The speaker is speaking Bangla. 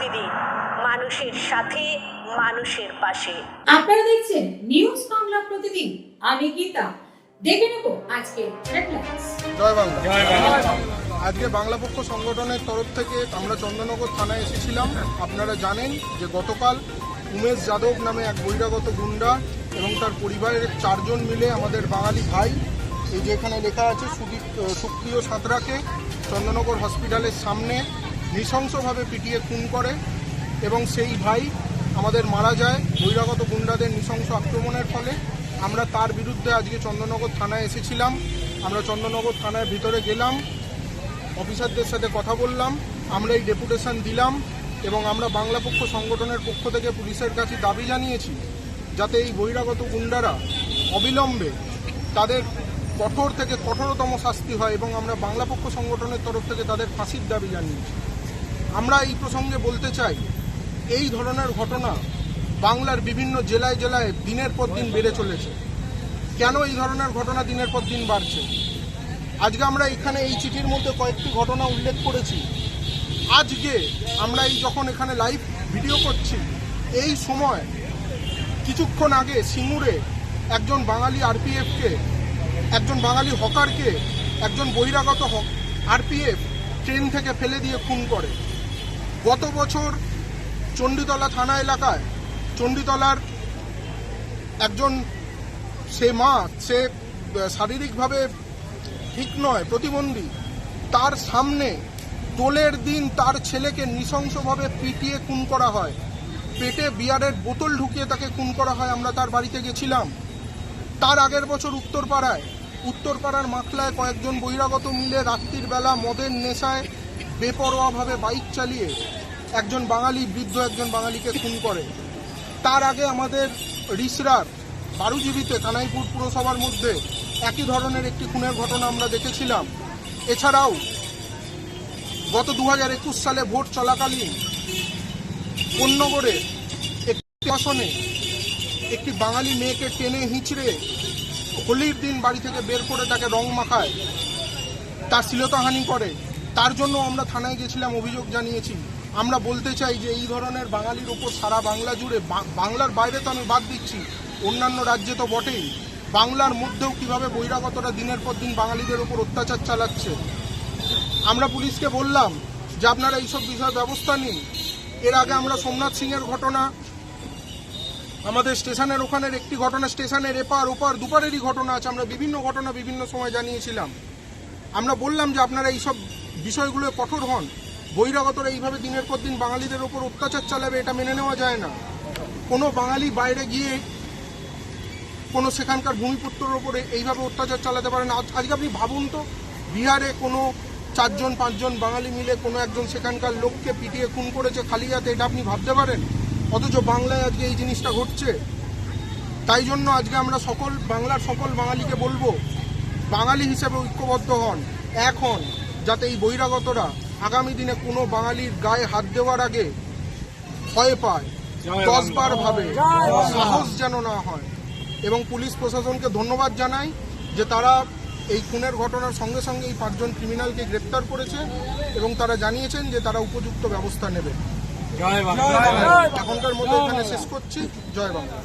প্রতিদিন মানুষের সাথে, মানুষের পাশে। আপনারা দেখছেন নিউজ বাংলা প্রতিদিন। আমি গীতা। দেখে নেব আজকে হেডলাইন্স। জয় বাংলা। আজকে বাংলা পক্ষ সংগঠনের তরফ থেকে আমরা চন্দননগর থানায় এসেছিলাম। আপনারা জানেন যে গতকাল উমেশ যাদব নামে এক বহিরাগত গুন্ডা এবং তার পরিবারের 4 জন মিলে আমাদের বাঙালি ভাই, এই যে এখানে লেখা আছে সুপ্রিয় সাঁতরাকে চন্দননগর হসপিটালের সামনে নৃশংসভাবে পিটিয়ে খুন করে এবং সেই ভাই আমাদের মারা যায় বহিরাগত গুন্ডাদের নৃশংস আক্রমণের ফলে। আমরা তার বিরুদ্ধে আজকে চন্দননগর থানায় এসেছিলাম। আমরা চন্দননগর থানার ভিতরে গেলাম, অফিসারদের সাথে কথা বললাম, আমরা এই ডেপুটেশন দিলাম এবং আমরা বাংলা পক্ষ সংগঠনের পক্ষ থেকে পুলিশের কাছে দাবি জানিয়েছি যাতে এই বহিরাগত গুন্ডারা অবিলম্বে তাদের কঠোর থেকে কঠোরতম শাস্তি হয় এবং আমরা বাংলা পক্ষ সংগঠনের তরফ থেকে তাদের ফাঁসির দাবি জানিয়েছি। আমরা এই প্রসঙ্গে বলতে চাই, এই ধরনের ঘটনা বাংলার বিভিন্ন জেলায় জেলায় দিনের পর দিন বেড়ে চলেছে। কেন এই ধরনের ঘটনা দিনের পর দিন বাড়ছে? আজকে আমরা এখানে এই চিঠির মধ্যে কয়েকটি ঘটনা উল্লেখ করেছি। আজকে আমরা এই যখন এখানে লাইভ ভিডিও করছি, এই সময় কিছুক্ষণ আগে সিঙ্গুরে একজন বাঙালি আরপিএফকে, একজন বাঙালি হকারকে একজন বহিরাগত আরপিএফ ট্রেন থেকে ফেলে দিয়ে খুন করে। গত বছর চণ্ডীতলা থানা এলাকায় চণ্ডীতলার একজন সে শারীরিকভাবে ঠিক নয়, প্রতিবন্ধী, তার সামনে দোলের দিন তার ছেলেকে নৃশংসভাবে পিটিয়ে খুন করা হয়, পেটে বিয়ারের বোতল ঢুকিয়ে তাকে খুন করা হয়। আমরা তার বাড়িতে গেছিলাম। তার আগের বছর উত্তরপাড়ার মাখলায় কয়েকজন বহিরাগত মিলে রাত্রির বেলা মদের নেশায় বেপরোয়াভাবে বাইক চালিয়ে একজন বাঙালি বৃদ্ধ একজন বাঙালিকে খুন করে। তার আগে আমাদের রিসরার বারুজীবিতে কানাইপুর পুরসভার মধ্যে একই ধরনের একটি খুনের ঘটনা আমরা দেখেছিলাম। এছাড়াও গত 2021 সালে ভোট চলাকালীন কোন্নগরে একটি আসনে একটি বাঙালি মেয়েকে টেনে হিঁচড়ে হোলির দিন বাড়ি থেকে বের করে তাকে রং মাখায়, তার শ্লীলতাহানি করে। তার জন্য আমরা থানায় গেছিলাম, অভিযোগ জানিয়েছি। আমরা বলতে চাই যে এই ধরনের বাঙালির ওপর সারা বাংলা জুড়ে, বাংলার বাইরে তো আমি বাদ দিচ্ছি, অন্যান্য রাজ্যে তো বটেই, বাংলার মধ্যেও কিভাবে বহিরাগতরা দিনের পর দিন বাঙালিদের ওপর অত্যাচার চালাচ্ছে। আমরা পুলিশকে বললাম যে আপনারা এইসব বিষয়ে ব্যবস্থা নিন। এর আগে আমরা সোমনাথ সিংয়ের ঘটনা, আমাদের স্টেশনের ওখানের একটি ঘটনা, স্টেশনের এপার ওপার দুপারেরই ঘটনা আছে, আমরা বিভিন্ন ঘটনা বিভিন্ন সময় জানিয়েছিলাম। আমরা বললাম যে আপনারা এইসব বিষয়গুলো কঠোর হন। বহিরাগতরা এইভাবে দিনের পর দিন বাঙালিদের ওপর অত্যাচার চালাবে, এটা মেনে নেওয়া যায় না। কোনো বাঙালি বাইরে গিয়ে কোনো সেখানকার ভূমিপুত্রের ওপরে এইভাবে অত্যাচার চালাতে পারে না। আজকে আপনি ভাবুন তো, বিহারে কোনো 4 জন 5 জন বাঙালি মিলে কোনো একজন সেখানকার লোককে পিটিয়ে খুন করেছে খালি হাতে, এটা আপনি ভাবতে পারেন? অথচ বাংলায় আজকে এই জিনিসটা ঘটছে। তাই জন্য আজকে আমরা বাংলার সকল বাঙালিকে বলবো, বাঙালি হিসেবে ঐক্যবদ্ধ হন, এক হন, যাতে এই বহিরাগতরা আগামী দিনে কোনো বাঙালির গায়ে হাত দেওয়ার আগে ভয় পায়, 10 বার ভাবে, সাহস যেন না হয়। এবং পুলিশ প্রশাসনকে ধন্যবাদ জানাই যে তারা এই খুনের ঘটনার সঙ্গে সঙ্গে এই 5 জন ক্রিমিনালকে গ্রেপ্তার করেছে এবং তারা জানিয়েছেন যে তারা উপযুক্ত ব্যবস্থা নেবে। এখনকার মতো এখানে শেষ করছি। জয় বাংলা।